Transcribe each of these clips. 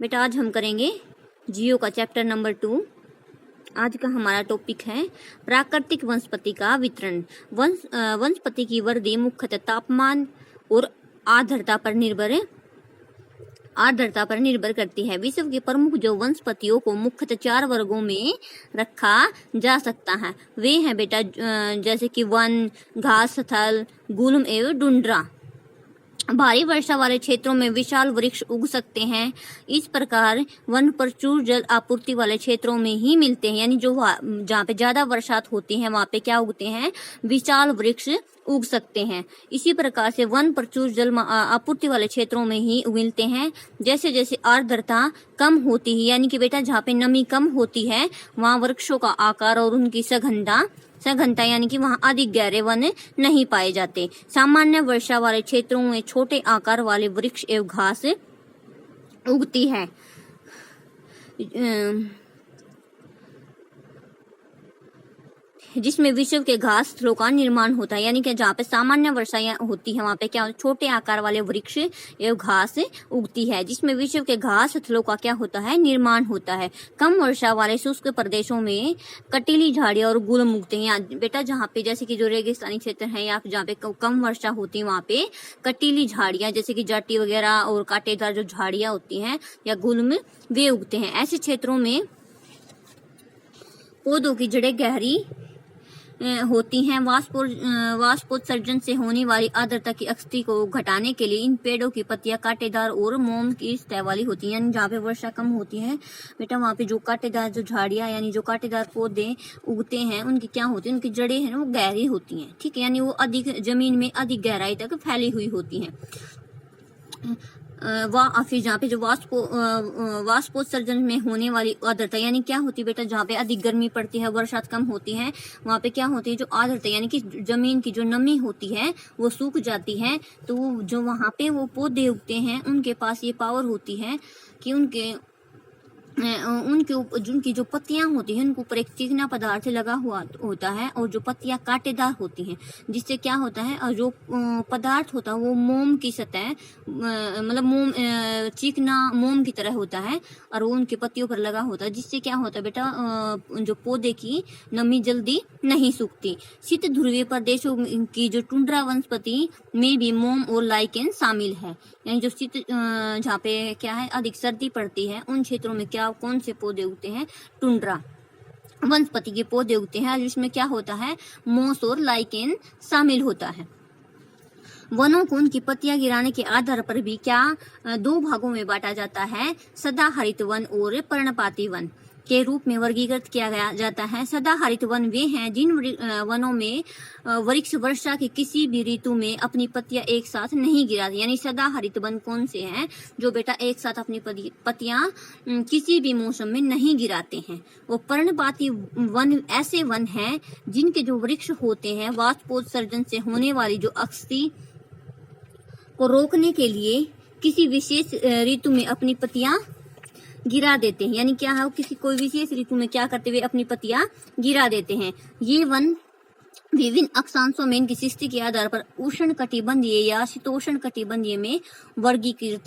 बेटा आज हम करेंगे जियो का चैप्टर नंबर 2। आज का हमारा टॉपिक है प्राकृतिक वनस्पति का वितरण। वनस्पति की वृद्धि मुख्यतः तापमान और आर्द्रता पर निर्भर करती है। विश्व के प्रमुख जो वनस्पतियों को मुख्यतः 4 वर्गों में रखा जा सकता है वे हैं बेटा जैसे कि वन, घास स्थल, गुल्म एवं टुंड्रा। भारी वर्षा वाले क्षेत्रों में विशाल वृक्ष उग सकते हैं। इस प्रकार वन प्रचुर जल आपूर्ति वाले क्षेत्रों में ही मिलते हैं, यानी जो जहाँ पे ज्यादा वर्षात होती है वहाँ पे क्या उगते हैं, विशाल वृक्ष उग सकते हैं। इसी प्रकार से वन प्रचुर जल आपूर्ति वाले क्षेत्रों में ही मिलते हैं। जैसे जैसे आर्द्रता कम होती है, यानी कि बेटा जहाँ पे नमी कम होती है वहाँ वृक्षों का आकार और उनकी सघनता यानी कि वहाँ अधिक गहरे वन नहीं पाए जाते। सामान्य वर्षा वाले क्षेत्रों में छोटे आकार वाले वृक्ष एवं घास उगती है। जिसमें विश्व के घास स्थलों का निर्माण होता है, यानी कि जहाँ पे सामान्य वर्षा होती है वहाँ पे क्या छोटे आकार वाले वृक्ष एवं घास उगती है, जिसमें विश्व के घास स्थलों का क्या होता है, निर्माण होता है। कम वर्षा वाले शुष्क प्रदेशों में कटीली झाड़ियां और गुल्म उगते हैं। बेटा जहाँ पे जैसे कि जो रेगिस्तानी क्षेत्र है या जहाँ पे कम वर्षा होती है वहाँ पे कटीली झाड़ियां जैसे कि जाटी वगैरह और कांटेदार जो झाड़ियां होती है या गुल्म वे उगते हैं। ऐसे क्षेत्रों में पौधों की जड़ें गहरी होती हैं। वाष्पोत्सर्जन से होने वाली आर्द्रता की अक्सती को घटाने के लिए इन पेड़ों की पत्तियां कांटेदार और मोम की सतह वाली होती हैं। यानी जहाँ पे वर्षा कम होती है बेटा वहाँ पे जो कांटेदार जो झाड़ियां यानी जो कांटेदार पौधे उगते हैं उनकी क्या होती है, उनकी जड़ें हैं वो गहरी होती हैं, ठीक है, यानी वो अधिक जमीन में अधिक गहराई तक फैली हुई होती हैं। फिर जहाँ पे जो वाष्पोत्सर्जन में होने वाली आर्द्रता यानी क्या होती है बेटा, जहाँ पे अधिक गर्मी पड़ती है, वर्षा कम होती है वहाँ पे क्या होती है, जो आर्द्रता यानी कि जमीन की जो नमी होती है वो सूख जाती है। तो जो वहाँ पे वो पौधे उगते हैं उनके पास ये पावर होती है कि उनकी जो पत्तियां होती हैं उनके ऊपर एक चिकना पदार्थ लगा हुआ होता है और जो पत्तियां कांटेदार होती हैं, जिससे क्या होता है और जो पदार्थ होता है वो मोम की सतह मतलब चिकना मोम की तरह होता है और वो उनके पत्तियों पर लगा होता है, जिससे क्या होता है बेटा जो पौधे की नमी जल्दी नहीं सूखती। शीत ध्रुवीय प्रदेशों की जो टुंड्रा वनस्पति में भी मोम और लाइकेन शामिल है, यानी जो शीत जहाँ पे क्या है अधिक सर्दी पड़ती है उन क्षेत्रों में क्या कौन से पौधे उगते हैं, टुंड्रा वनस्पति के पौधे उगते हैं, जिसमें क्या होता है मोस और लाइकेन शामिल होता है। वनों को उनकी पत्तियां गिराने के आधार पर भी क्या 2 भागों में बांटा जाता है, सदाहरित वन और पर्णपाती वन के रूप में वर्गीकृत किया जाता है। सदाहरित वन वे हैं जिन वनों में वृक्ष वर्षा की किसी भी ऋतु में अपनी पत्तियां एक साथ नहीं गिराते, यानी सदाहरित वन कौन से हैं, जो बेटा एक साथ अपनी पत्तियां किसी भी मौसम में नहीं गिराते हैं। वो पर्णपाती वन ऐसे वन हैं जिनके जो वृक्ष होते हैं वाष्पोत्सर्जन से होने वाली जो अक्सती को रोकने के लिए किसी विशेष ऋतु में अपनी पत्तियां गिरा देते हैं, यानी क्या है किसी कोई विशेष ऋतु में क्या करते हुए अपनी पत्तियां गिरा देते हैं। ये वन विभिन्न अक्षांशों में इनकी सृष्टि के आधार पर उष्ण कटिबंधीय या शीतोष्ण कटिबंधीय में वर्गीकृत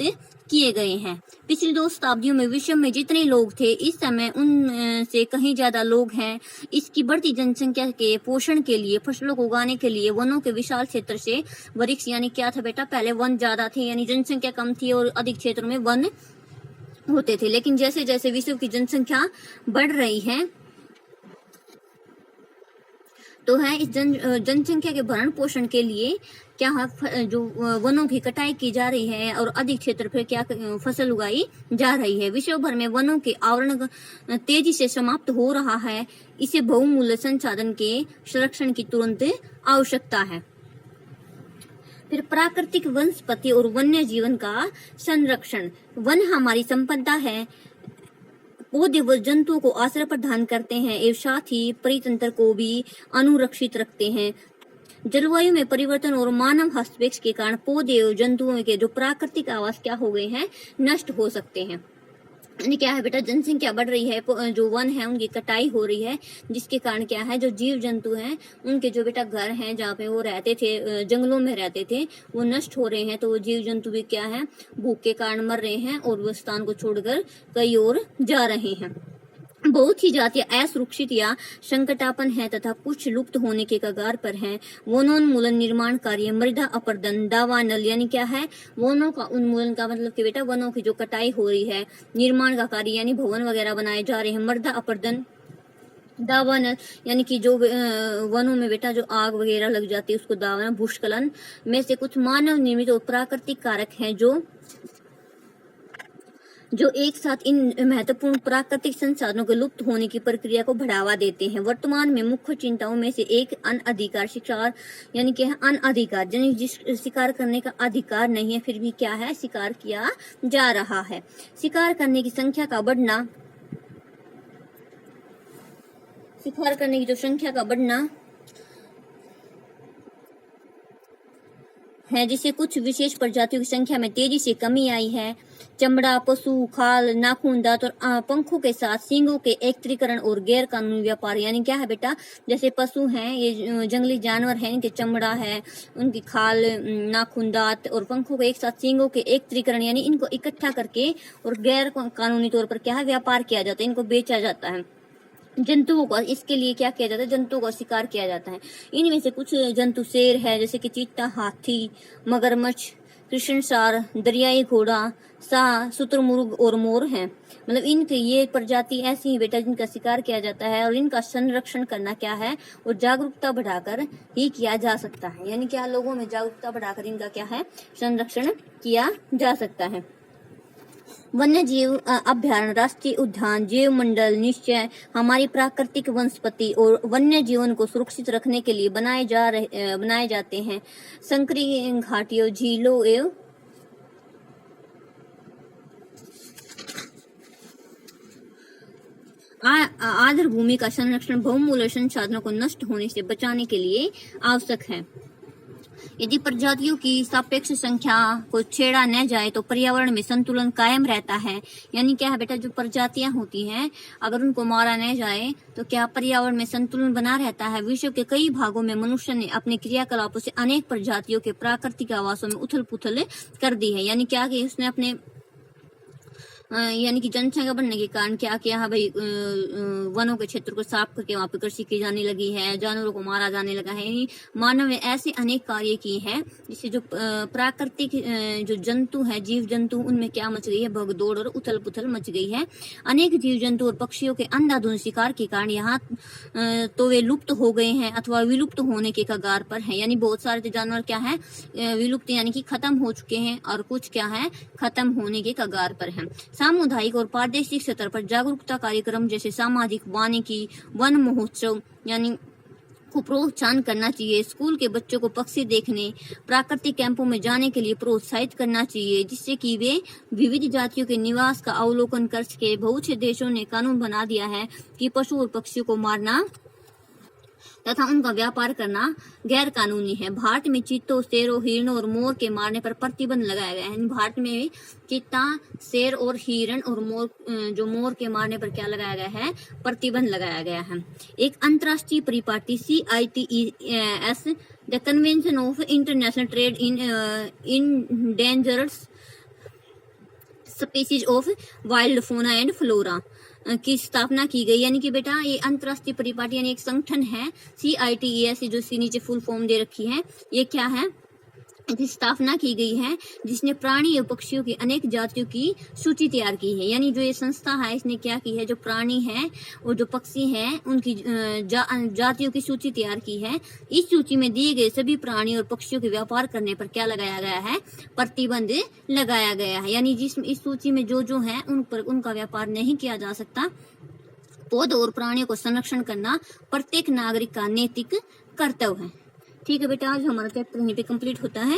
किए गए हैं। पिछली 2 शताब्दियों में विश्व में जितने लोग थे इस समय उनसे कहीं ज्यादा लोग हैं। इसकी बढ़ती जनसंख्या के पोषण के लिए फसलों को उगाने के लिए वनों के विशाल क्षेत्र से वृक्ष यानी क्या था बेटा, पहले वन ज्यादा थे यानी जनसंख्या कम थी और अधिक क्षेत्रों में वन होते थे, लेकिन जैसे जैसे विश्व की जनसंख्या बढ़ रही है तो है इस जनसंख्या के भरण पोषण के लिए क्या है जो वनों की कटाई की जा रही है और अधिक क्षेत्र पर क्या फसल उगाई जा रही है। विश्व भर में वनों के आवरण तेजी से समाप्त हो रहा है। इसे बहुमूल्य संसाधन के संरक्षण की तुरंत आवश्यकता है। फिर प्राकृतिक वनस्पति और वन्य जीवन का संरक्षण। वन हमारी संपदा है, पौधे व जंतुओं को आश्रय प्रदान करते हैं एवं साथ ही परितंत्र को भी अनुरक्षित रखते हैं। जलवायु में परिवर्तन और मानव हस्तक्षेप के कारण पौधे और जंतुओं के जो प्राकृतिक आवास क्या हो गए हैं, नष्ट हो सकते हैं। यानी क्या है बेटा, जनसंख्या बढ़ रही है, जो वन है उनकी कटाई हो रही है, जिसके कारण क्या है, जो जीव जंतु हैं उनके जो बेटा घर हैं जहाँ पे वो रहते थे, जंगलों में रहते थे, वो नष्ट हो रहे हैं। तो वो जीव जंतु भी क्या है, भूख के कारण मर रहे हैं और वो स्थान को छोड़कर कई और जा रहे हैं। बहुत ही जातियां असुरक्षित या संकटापन है तथा कुछ लुप्त होने के कगार पर हैं। वनोन्मूलन निर्माण कार्य, मृदा अपरदन, दावानल, यानी क्या है, वनों का उन्मूलन का मतलब कि बेटा वनों की जो कटाई हो रही है, निर्माण का कार्य यानी भवन वगैरह बनाए जा रहे हैं, मृदा अपरदन, दावानल यानी कि जो वनों में बेटा जो आग वगैरह लग जाती है उसको दावानल, भूस्खलन में से कुछ मानव निर्मित और प्राकृतिक कारक हैं जो एक साथ इन महत्वपूर्ण प्राकृतिक संसाधनों के लुप्त होने की प्रक्रिया को बढ़ावा देते हैं। वर्तमान में मुख्य चिंताओं में से एक अनअधिकार शिकार, यानी कि अनअधिकार, यानी जिस शिकार करने का अधिकार नहीं है फिर भी क्या है, शिकार किया जा रहा है। शिकार करने की संख्या का बढ़ना, शिकार करने की जो संख्या का बढ़ना है, जिससे कुछ विशेष प्रजातियों की संख्या में तेजी से कमी आई है। चमड़ा, पशु, खाल, नाखून, दांत और पंखों के साथ सींगों के एकत्रीकरण और गैर कानूनी व्यापार, यानी क्या है बेटा, जैसे पशु हैं, ये जंगली जानवर हैं, इनके चमड़ा है, उनकी खाल, नाखून, दांत और पंखों के एक साथ सींगों के एकत्रीकरण यानी इनको इकट्ठा करके और गैर कानूनी तौर पर क्या है, व्यापार किया जाता है, इनको बेचा जाता है। जंतुओं का इसके लिए क्या किया जाता है, जंतुओं का शिकार किया जाता है। इनमें से कुछ जंतु शेर है, जैसे कि चीता, हाथी, मगरमच्छ, कृष्णसार, दरियाई घोड़ा, सांप, शुतुरमुर्ग और मोर हैं। मतलब इनके ये प्रजाति ऐसी है बेटा जिनका शिकार किया जाता है और इनका संरक्षण करना क्या है, और जागरूकता बढ़ाकर ही किया जा सकता है। यानी क्या, लोगों में जागरूकता बढ़ाकर इनका क्या है, संरक्षण किया जा सकता है। वन्य जीव अभ्यारण्य, राष्ट्रीय उद्यान, जीव मंडल निश्चय हमारी प्राकृतिक वनस्पति और वन्य जीवन को सुरक्षित रखने के लिए बनाए जाते हैं। संकरी घाटियों, झीलों एवं आर्द्र भूमि का संरक्षण बहुमूल्य संसाधनों को नष्ट होने से बचाने के लिए आवश्यक है। यदि प्रजातियों की सापेक्ष संख्या को छेड़ा न जाए तो पर्यावरण में संतुलन कायम रहता है। यानी क्या है बेटा, जो प्रजातियां होती हैं अगर उनको मारा न जाए तो क्या पर्यावरण में संतुलन बना रहता है। विश्व के कई भागों में मनुष्य ने अपने क्रियाकलापों से अनेक प्रजातियों के प्राकृतिक आवासों में उथल पुथल कर दी है। यानी क्या कि उसने अपने यानी कि जनसंख्या बढ़ने के कारण क्या किया है भाई, वनों के क्षेत्र को साफ करके वहां पर कृषि की जाने लगी है, जानवरों को मारा जाने लगा है। यानी मानव ने ऐसे अनेक कार्य किए हैं जिससे जो प्राकृतिक जो जंतु है, जीव जंतु, उनमें क्या मच गई है, भगदौड़ और उथल पुथल मच गई है। अनेक जीव जंतु और पक्षियों के अंधाधुंध शिकार के कारण यहाँ तो वे लुप्त हो गए हैं अथवा विलुप्त होने के कगार पर है। यानी बहुत सारे जानवर क्या है, विलुप्त यानी कि खत्म हो चुके हैं और कुछ क्या है, खत्म होने के कगार पर है। सामुदायिक और प्रादेशिक स्तर पर जागरूकता कार्यक्रम जैसे सामाजिक वानिकी, वन महोत्सव यानी को प्रोत्साहन करना चाहिए। स्कूल के बच्चों को पक्षी देखने, प्राकृतिक कैंपों में जाने के लिए प्रोत्साहित करना चाहिए, जिससे कि वे विविध जातियों के निवास का अवलोकन कर सके। बहुत से देशों ने कानून बना दिया है कि पशु और पक्षियों को मारना तथा उनका व्यापार करना गैर कानूनी है। भारत में चीतों, शेरों, हिरणों और मोर के मारने पर प्रतिबंध लगाया गया है। भारत में चीता, शेर और हिरण और मोर, जो मोर के मारने पर क्या लगाया गया है, प्रतिबंध लगाया गया है। एक अंतर्राष्ट्रीय परिपाटी CITES, the convention of international trade in endangered species of wild fauna and flora की स्थापना की गई। यानी कि बेटा ये अंतर्राष्ट्रीय परिपाटी यानी एक संगठन है CITES, जो इसके नीचे फुल फॉर्म दे रखी है, ये क्या है, की स्थापना की गई है, जिसने प्राणी और पक्षियों की अनेक जातियों की सूची तैयार की है। यानी जो ये संस्था है इसने क्या की है, जो प्राणी है और जो पक्षी हैं उनकी जातियों की सूची तैयार की है। इस सूची में दिए गए सभी प्राणी और पक्षियों के व्यापार करने पर क्या लगाया गया है, प्रतिबंध लगाया गया है। यानी इस सूची में जो है उन पर उनका व्यापार नहीं किया जा सकता। पौधों और प्राणियों को संरक्षण करना प्रत्येक नागरिक का नैतिक कर्तव्य है। ठीक है बेटा, आज हमारा चैप्टर यहीं पे कंप्लीट होता है।